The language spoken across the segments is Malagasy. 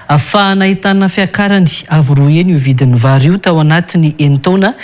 Fa nahitana fiakarany avy roa eny io vidin'ny vary io tao anatiny enitaona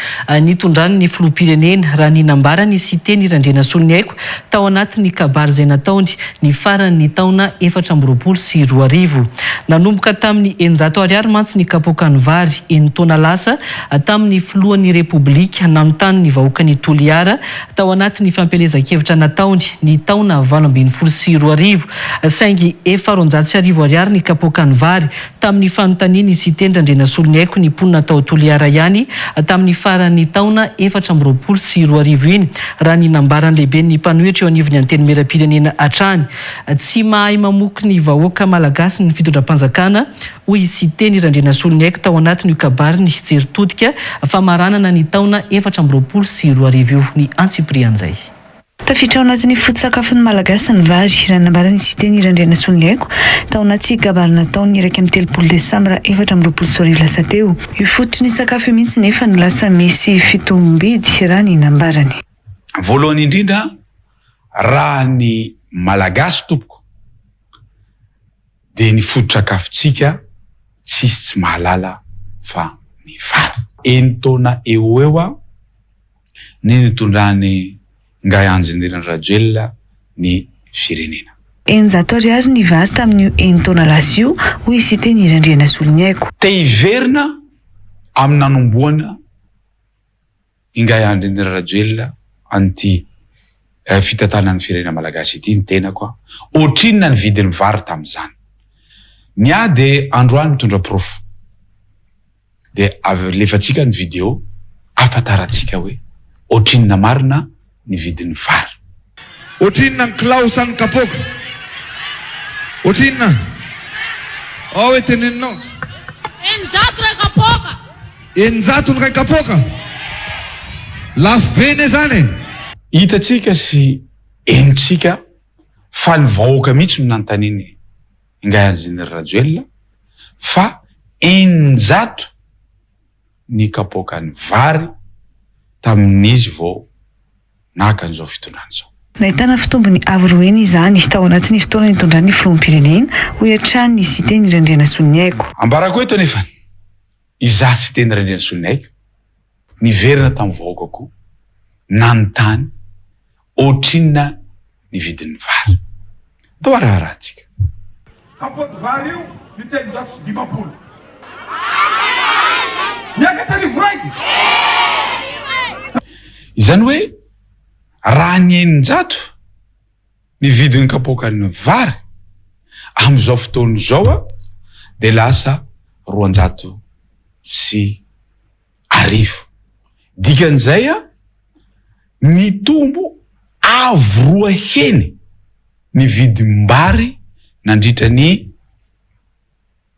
nitondrany ny filoham-pirenena raha ninambarany sy teny Irandrena Solomiaiko tao anatiny kabary izay nataony ny farany taona 2024. Nanomboka tamin'ny 900 ariary mantsy ny kapoakany vary enitaona lasa tamin'ny filohan'ny Repoblika nanontany ny vahoakany Toliara tao anatiny fampielezan-kevitra nataony ny taona 2024. Saingy 400 ariary ny kapoakany vary tamin'ny fanontaniany sy teny Irandrena Solomiaiko ny ponina tao Toliara ihany tamin'ny farany taona 2024 iny raha ny nambarany lehibe ny mpanohitra eo anivon'ny anteny meram-pirenena hatrany. Tsy mahay mamoky ny vahoaka malagasy ny fitondram-panjakana hoy sy teny Irandrena Solomiaiko tao anatin'io kabary ny jeritodika famaranana ny taona 2024 io ny antsiprian'izay. Tafiditra ao anatin'ny foto-tsakafon'ny malagasy ny vary raha nambarany sy teny Irandrena Solomiaiko tao anaty kabary nataony iraika amin'ny 3 Desambra 2024 lasa teo. Io fototry ny sakafo mihitsy nefa no lasa misy fitombim-bidy raha ny nambarany. Voalohany indrindra raha ny malagasy tompoko dia ny foto-tsakafontsika tsy mahalala fa ny vary. Enitaona eo ny nitondrany Ngai Anjenirana Rajoelina ny firenena. 900 ariary ny vary tamin'io enitaona lasa io hoy sy teny Irandrena Solomiaiko. Te hiverina amin'ny nanomboana Ngai Anjenirana Rajoelina anty fitantanan'ny firenena malagasy ity ny tenako ohatrinona ny vidin'ny vary tamin'izany. Ny dia androany mitondra proof dia alefatsika ny video afataratsika hoe ohatrinona marina ny vidin'ny vary. Ohatrinona ny kilaosan'ny kapoaka. Ohatrinona ao hoe teneninao 900 ray kapoaka. 900 ray kapoaka. Lafo be ne zany. Hitatsika sy henitsika fa ny vahoaka mihitsy no nanontaniany Ngai Anjenirana Rajoelina fa 900 ny kapoakany vary tamin'izy vao naka an'izao fitondrana izao. Nahitana fitombony avy roa eny izany tao anatin'ny fotoana nitondran'ny filoham-pirenena hoy hatrany sy teny Irandrena Solomiaiko. Ambarako eto anefa izaho sy teny Irandrena Solomiaiko niverina tamin'ny vahoakako nanontany ohatrinona ny vidin'ny vary. Tao araharahantsika. Kapoaka vary io ny telonjato sy 500. Miakatra arivo raiky. Izany hoe raha ny 900 ny vidin'ny kapoakany vary amin'izao fotoana izao dia lasa 200 sy arivo. Dikan'izay mitombo avy roa heny ny vidim-bary nandritra ny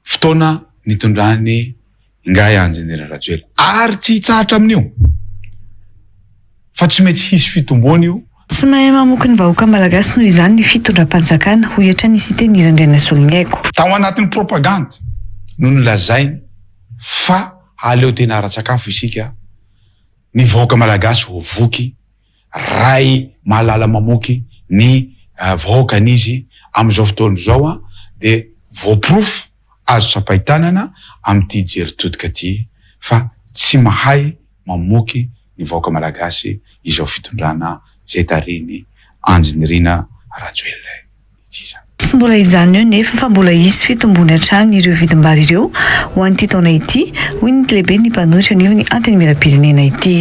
fotoana nitondrany Ngai Anjenirana Rajoelina. Ary tsy hitsahatra amin'io fa tsy mety hisy fitombony io. Tsy mahay mamoky ny vahoaka malagasy noho izany ny fitondram-panjakana hoy hatrany sy teny Irandrena Solomiaiko. Tao anatin'ny propaganda no nolazainy fa aleo tena ara-tsakafo isika ny vahoaka malagasy ho voky ray mahalala mamoky ny vahoakan'izy amin'izao fotoana izao dia voaprofo azo tsapahitanana amin'ity jeritodika ity fa tsy mahay mamoky ny vahoaka malagasy izao fitondrana zay tariny Anjenirana Rajoelina ity zany. Tsy mbola hijanona eo nefa fa mbola hisy fitombony hatrany ireo vidim-bary ireo ho an'ity taona ity hoy ny lehibe ny mpanohitra anivon'ny anteny meram-pirenena ity.